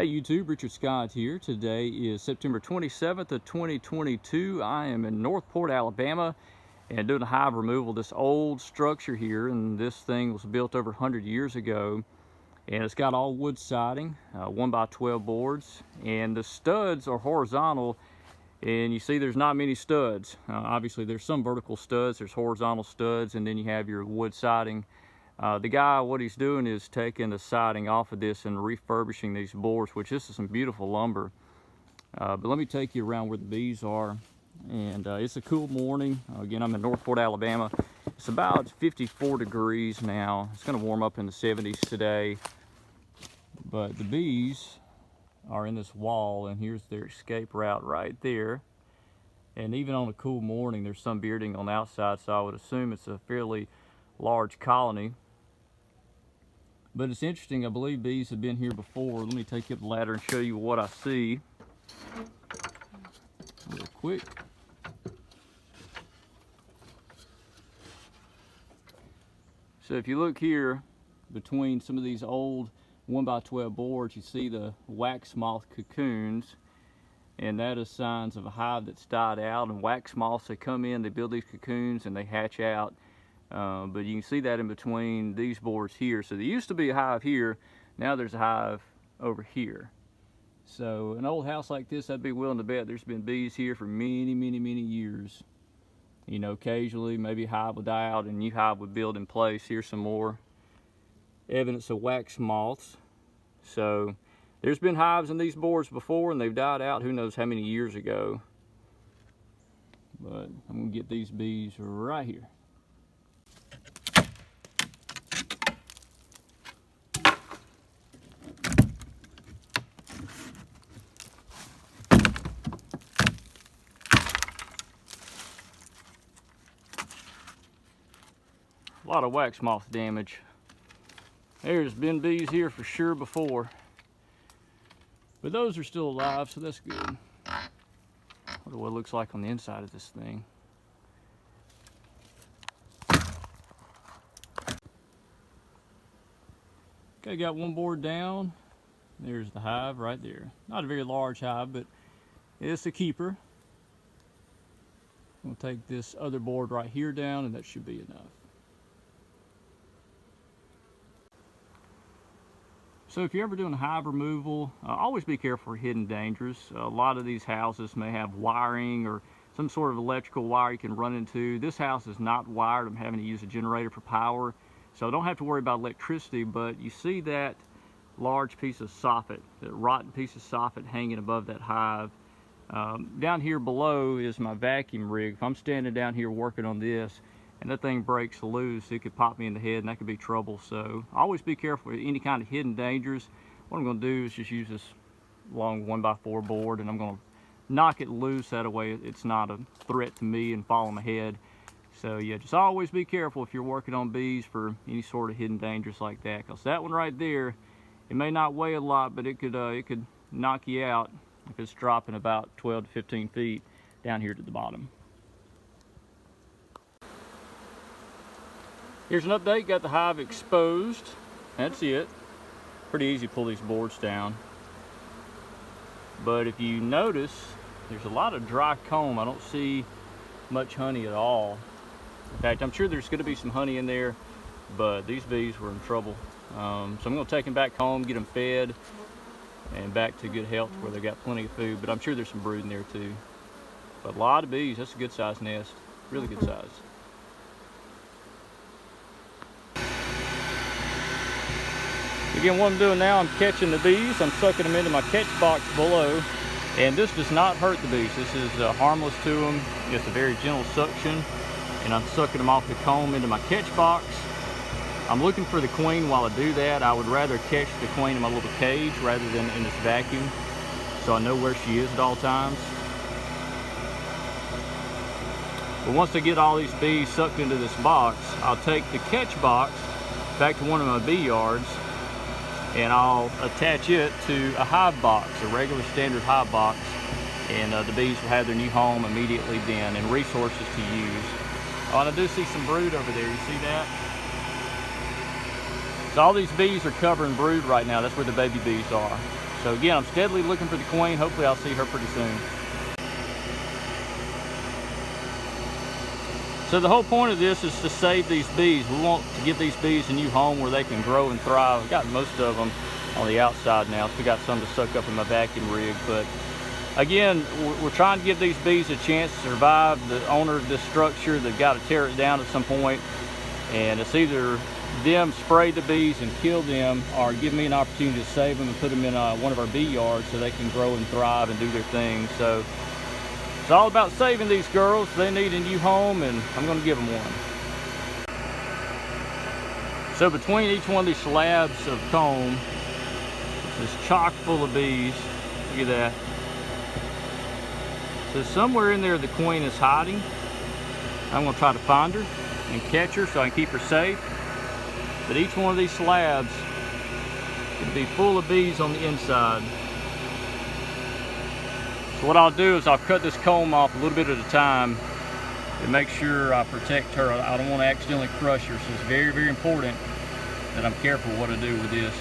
Hey YouTube, Richard Scott here. Today is September 27th of 2022. I am in Northport, Alabama, and doing a hive removal of this old structure here. And this thing was built over 100 years ago, and it's got all wood siding, 1x12 boards, and the studs are horizontal. And you see there's not many studs. Obviously there's some vertical studs, there's horizontal studs, and then you have your wood siding. The guy, what he's doing is taking the siding off of this and refurbishing these boards, which this is some beautiful lumber. But let me take you around where the bees are. And it's a cool morning. Again, I'm in Northport, Alabama. It's about 54 degrees now. It's gonna warm up in the 70s today. But the bees are in this wall, and here's their escape route right there. And even on a cool morning, there's some bearding on the outside, so I would assume it's a fairly large colony. But it's interesting, I believe bees have been here before. Let me take you up the ladder and show you what I see real quick. So if you look here between some of these old 1x12 boards, you see the wax moth cocoons, and that is signs of a hive that's died out. And wax moths, they come in, they build these cocoons, and they hatch out. But you can see that in between these boards here. So there used to be a hive here, now there's a hive over here. So an old house like this, I'd be willing to bet there's been bees here for many, many, many years. You know, occasionally maybe a hive would die out and a new hive would build in place. Here's some more evidence of wax moths. So there's been hives in these boards before, and they've died out who knows how many years ago. But I'm gonna get these bees right here. A lot of wax moth damage. There's been bees here for sure before, but those are still alive, so that's good. Wonder what it looks like on the inside of this thing. Okay, got one board down. There's the hive right there. Not a very large hive, but it's a keeper. We'll take this other board right here down, and that should be enough. So if you're ever doing hive removal, always be careful for hidden dangers. A lot of these houses may have wiring or some sort of electrical wire you can run into. This house is not wired. I'm having to use a generator for power, so I don't have to worry about electricity. But you see that large piece of soffit, that rotten piece of soffit hanging above that hive. Down here below is my vacuum rig. If I'm standing down here working on this and that thing breaks loose, it could pop me in the head, and that could be trouble. So always be careful with any kind of hidden dangers. What I'm going to do is just use this long 1x4 board, and I'm going to knock it loose. That way it's not a threat to me and fall on my head. So yeah, just always be careful if you're working on bees for any sort of hidden dangers like that, because that one right there, it may not weigh a lot, but it could knock you out if it's dropping about 12 to 15 feet down here to the bottom. Here's an update, got the hive exposed. That's it. Pretty easy to pull these boards down. But if you notice, there's a lot of dry comb. I don't see much honey at all. In fact, I'm sure there's gonna be some honey in there, but these bees were in trouble. So I'm gonna take them back home, get them fed, and back to good health where they got plenty of food. But I'm sure there's some brood in there too. But a lot of bees, that's a good sized nest, really good size. Again, what I'm doing now, I'm catching the bees. I'm sucking them into my catch box below, and this does not hurt the bees. This is harmless to them. It's a very gentle suction, and I'm sucking them off the comb into my catch box. I'm looking for the queen while I do that. I would rather catch the queen in my little cage rather than in this vacuum, so I know where she is at all times. But once I get all these bees sucked into this box, I'll take the catch box back to one of my bee yards, and I'll attach it to a hive box, a regular standard hive box, and the bees will have their new home immediately then, and resources to use. Oh, and I do see some brood over there, you see that? So all these bees are covering brood right now. That's where the baby bees are. So again, I'm steadily looking for the queen. Hopefully I'll see her pretty soon. So the whole point of this is to save these bees. We want to give these bees a new home where they can grow and thrive. I've got most of them on the outside now, so we got some to suck up in my vacuum rig. But again, we're trying to give these bees a chance to survive. The owner of this structure, they've got to tear it down at some point, and it's either them spray the bees and kill them, or give me an opportunity to save them and put them in one of our bee yards so they can grow and thrive and do their thing. So it's all about saving these girls. They need a new home, and I'm going to give them one. So between each one of these slabs of comb, it's chock full of bees. Look at that. So somewhere in there the queen is hiding. I'm going to try to find her and catch her so I can keep her safe. But each one of these slabs can be full of bees on the inside. So what I'll do is I'll cut this comb off a little bit at a time and make sure I protect her. I don't want to accidentally crush her, so it's very, very important that I'm careful what I do with this.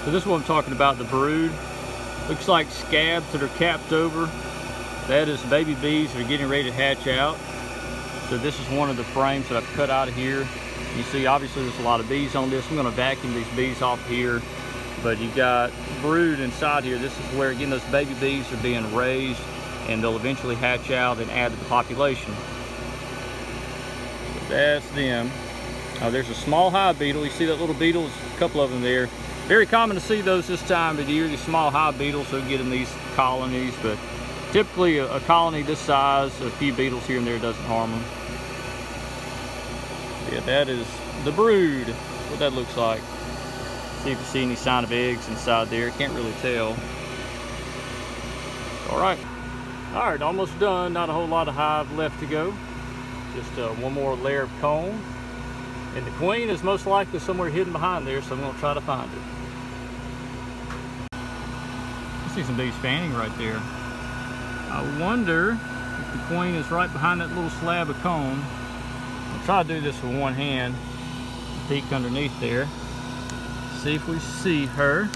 So this is what I'm talking about, the brood. Looks like scabs that are capped over. That is baby bees that are getting ready to hatch out. So this is one of the frames that I've cut out of here. You see, obviously there's a lot of bees on this. I'm going to vacuum these bees off here. But you got brood inside here. This is where, again, those baby bees are being raised, and they'll eventually hatch out and add to the population. So that's them. Oh, there's a small hive beetle. You see that little beetle? There's a couple of them there. Very common to see those this time of year, these small hive beetles, so get in these colonies. But typically a colony this size, a few beetles here and there doesn't harm them. Yeah, that is the brood, what that looks like. See if you see any sign of eggs inside there. Can't really tell. All right, almost done. Not a whole lot of hive left to go. Just one more layer of comb. And the queen is most likely somewhere hidden behind there, so I'm going to try to find her. I see some bees fanning right there. I wonder if the queen is right behind that little slab of comb. I'll try to do this with one hand. Peek underneath there. See if we see her.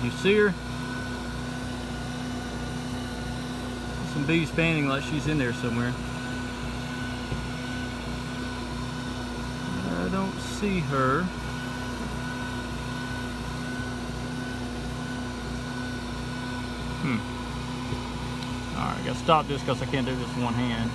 You see her? Some bees fanning like she's in there somewhere. I don't see her. Alright, I gotta stop this because I can't do this with one hand.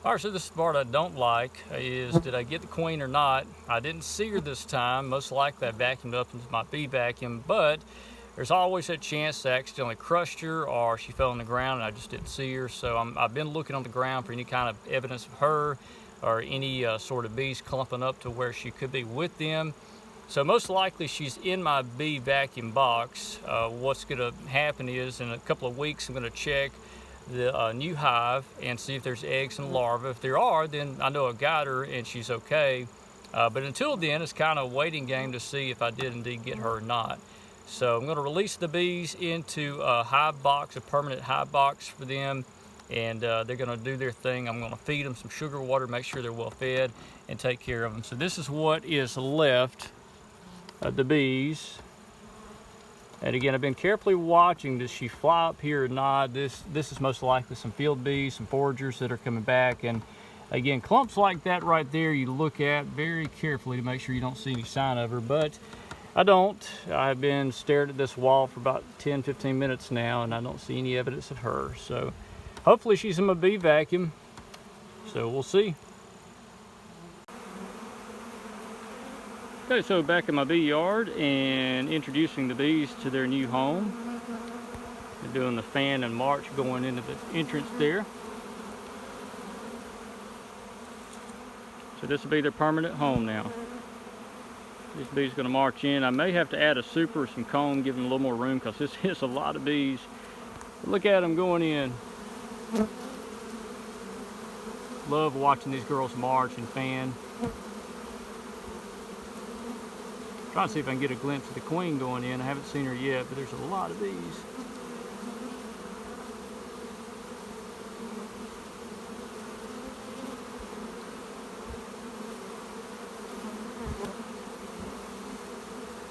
Alright, so this is the part I don't like, is did I get the queen or not? I didn't see her this time. Most likely I vacuumed up into my bee vacuum, but there's always that chance I accidentally crushed her or she fell on the ground and I just didn't see her. So I've been looking on the ground for any kind of evidence of her or any sort of bees clumping up to where she could be with them. So most likely she's in my bee vacuum box. What's going to happen is in a couple of weeks I'm going to check the new hive and see if there's eggs and larvae. If there are, then I know I got her and she's okay. But until then, it's kind of a waiting game to see if I did indeed get her or not. So I'm going to release the bees into a hive box, a permanent hive box for them, and they're going to do their thing. I'm going to feed them some sugar water, make sure they're well fed, and take care of them. So this is what is left of the bees. And again, I've been carefully watching, does she fly up here or not? This is most likely some field bees, some foragers that are coming back. And again, clumps like that right there, you look at very carefully to make sure you don't see any sign of her, but I don't. I've been staring at this wall for about 10-15 minutes now, and I don't see any evidence of her. So hopefully she's in my bee vacuum. So we'll see. Okay, so back in my bee yard and introducing the bees to their new home. They're doing the fan and march going into the entrance there. So this will be their permanent home now. This bee's going to march in. I may have to add a super or some comb, give them a little more room, because this is a lot of bees. But look at them going in. Love watching these girls march and fan. Trying to see if I can get a glimpse of the queen going in. I haven't seen her yet, but there's a lot of bees.